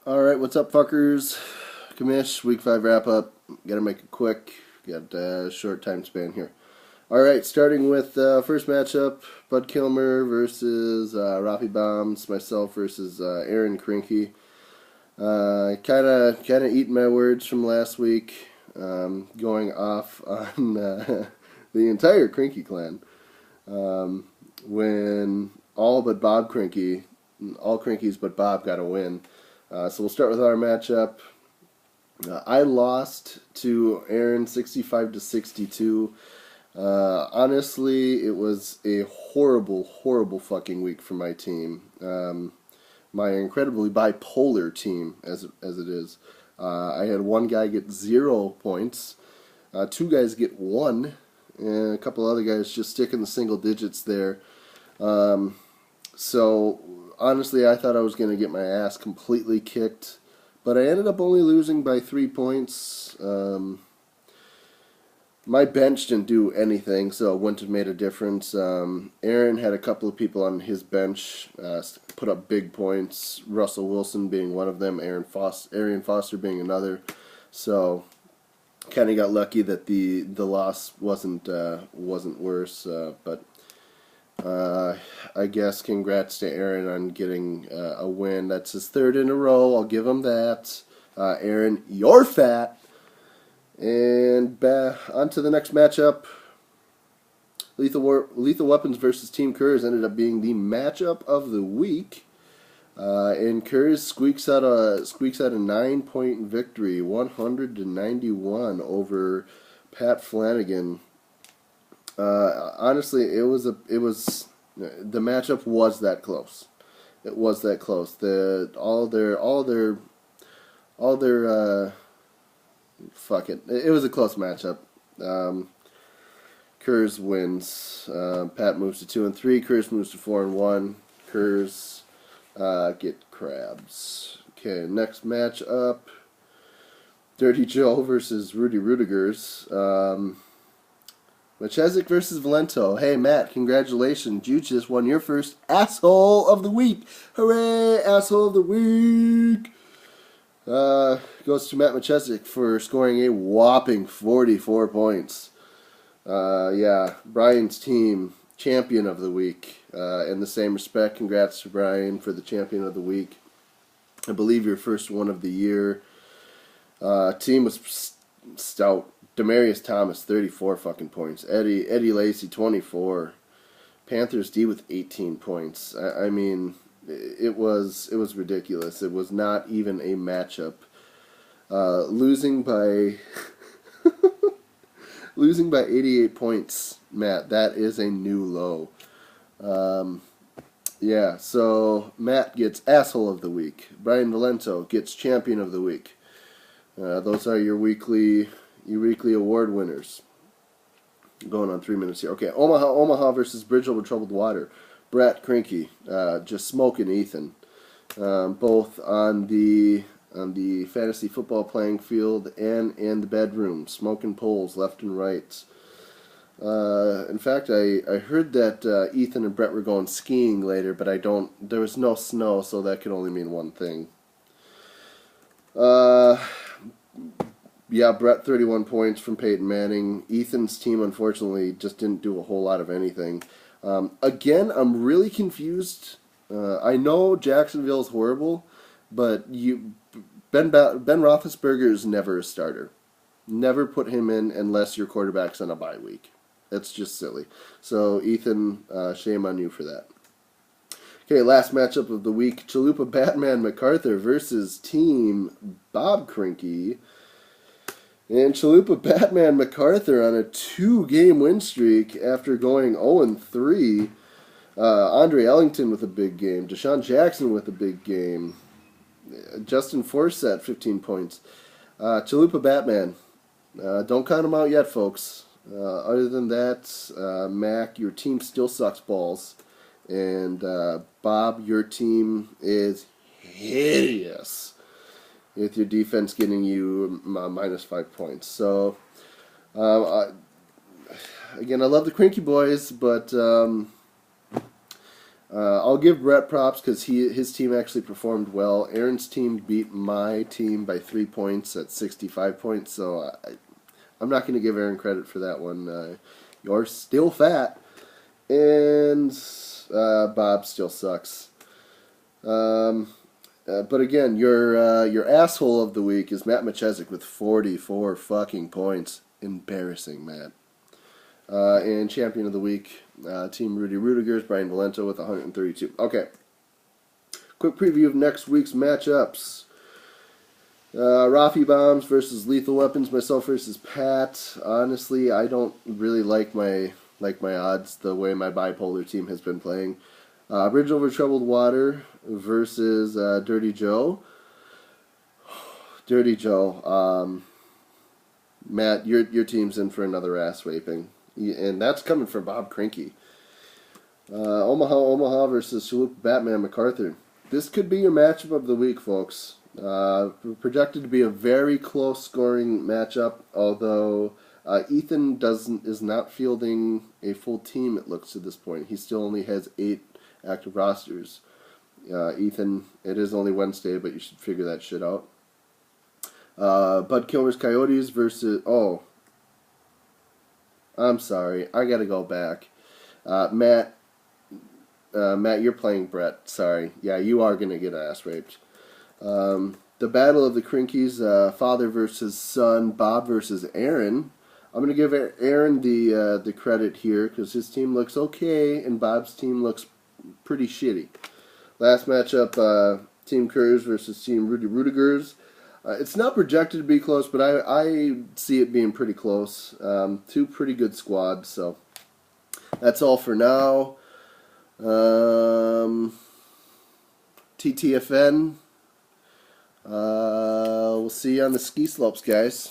Alright, what's up, fuckers? Commish, week 5 wrap up. Gotta make it quick. Got a short time span here. Alright, starting with first matchup Bud Kilmer versus Rafi Bombs, myself versus Aaron Krinky. Kinda eating my words from last week, going off on the entire Krinky clan. When all but Bob Krinky, all Krinkies but Bob got a win. So we'll start with our matchup. I lost to Aaron 65 to 62. Honestly, it was a horrible fucking week for my team. My incredibly bipolar team, as it is. I had one guy get 0 points, two guys get 1, and a couple other guys just stick in the single digits there. So honestly, I thought I was going to get my ass completely kicked, but I ended up only losing by 3 points. My bench didn't do anything, so it wouldn't have made a difference. Aaron had a couple of people on his bench put up big points, Russell Wilson being one of them, Arian Foster being another. So kind of got lucky that the loss wasn't worse, but I guess congrats to Aaron on getting a win. That's his 3rd in a row. I'll give him that. Aaron, you're fat. And on to the next matchup. Lethal Weapons versus Team Kurz ended up being the matchup of the week. And Kurz squeaks out a 9-point victory, 100-91 over Pat Flanagan. Honestly, the matchup was that close. It was that close. Fuck it. It was a close matchup. Kurz wins. Pat moves to 2 and 3. Kurz moves to 4 and 1. Kurz get crabs. Okay, next matchup. Dirty Joe versus Rudy Rudigers. Machezik versus Valento. Hey, Matt, congratulations. You just won your first Asshole of the Week. Hooray, Asshole of the Week. Goes to Matt Machezik for scoring a whopping 44 points. Yeah, Brian's team, champion of the week. In the same respect, congrats to Brian for the champion of the week. I believe your first one of the year. Team was stout. Demarius Thomas, 34 fucking points. Eddie Lacy, 24. Panthers D with 18 points. I mean, it was ridiculous. It was not even a matchup. Losing by 88 points, Matt. That is a new low. Yeah. So Matt gets Asshole of the Week. Brian Valento gets Champion of the Week. Those are your weekly award winners. Going on 3 minutes here. Okay, Omaha versus Bridge Over Troubled Water. Brett Krinky, just smoking Ethan. Both on the fantasy football playing field and in the bedroom, smoking poles left and right. In fact, I heard that Ethan and Brett were going skiing later, but there was no snow, so that could only mean one thing. Yeah, Brett, 31 points from Peyton Manning. Ethan's team, unfortunately, just didn't do a whole lot of anything. Again, I'm really confused. I know Jacksonville's horrible, but Ben Roethlisberger is never a starter. Never put him in unless your quarterback's on a bye week. That's just silly. So, Ethan, shame on you for that. Okay, last matchup of the week. Chalupa Batman MacArthur versus Team Bob Krinky. And Chalupa Batman MacArthur on a 2-game win streak after going 0-3. Andre Ellington with a big game. Deshaun Jackson with a big game. Justin Forsett, 15 points. Chalupa Batman. Don't count him out yet, folks. Other than that, Mac, your team still sucks balls. And Bob, your team is hideous, with your defense getting you minus 5 points. So, again, I love the Krinky boys, but I'll give Brett props because his team actually performed well. Aaron's team beat my team by 3 points at 65 points, so I'm not going to give Aaron credit for that one. You're still fat, and Bob still sucks. But again, your asshole of the week is Matt Machezik with 44 fucking points. Embarrassing, Matt. And champion of the week, Team Rudy Rudiger's Brian Valento with 132. Okay. Quick preview of next week's matchups. Rafi Bombs versus Lethal Weapons, myself versus Pat. Honestly, I don't really like my odds the way my bipolar team has been playing. Bridge Over Troubled Water versus Dirty Joe. Dirty Joe. Matt, your team's in for another ass raping. And that's coming from Bob Crinky. Omaha versus Salute Batman MacArthur. This could be your matchup of the week, folks. Projected to be a very close scoring matchup, although Ethan is not fielding a full team, it looks, to this point. He still only has 8 active rosters. Ethan, it is only Wednesday, but you should figure that shit out. Bud Kilmer's Coyotes versus... Oh, I'm sorry. I gotta go back. Matt, you're playing Brett. Sorry. Yeah, you are gonna get ass raped. The Battle of the Crinkies, father versus son, Bob versus Aaron. I'm gonna give Aaron the credit here because his team looks okay and Bob's team looks pretty shitty. Last matchup, Team Curves versus Team Rudy Rudigers. It's not projected to be close, but I see it being pretty close. 2 pretty good squads, so that's all for now. TTFN. We'll see you on the ski slopes, guys.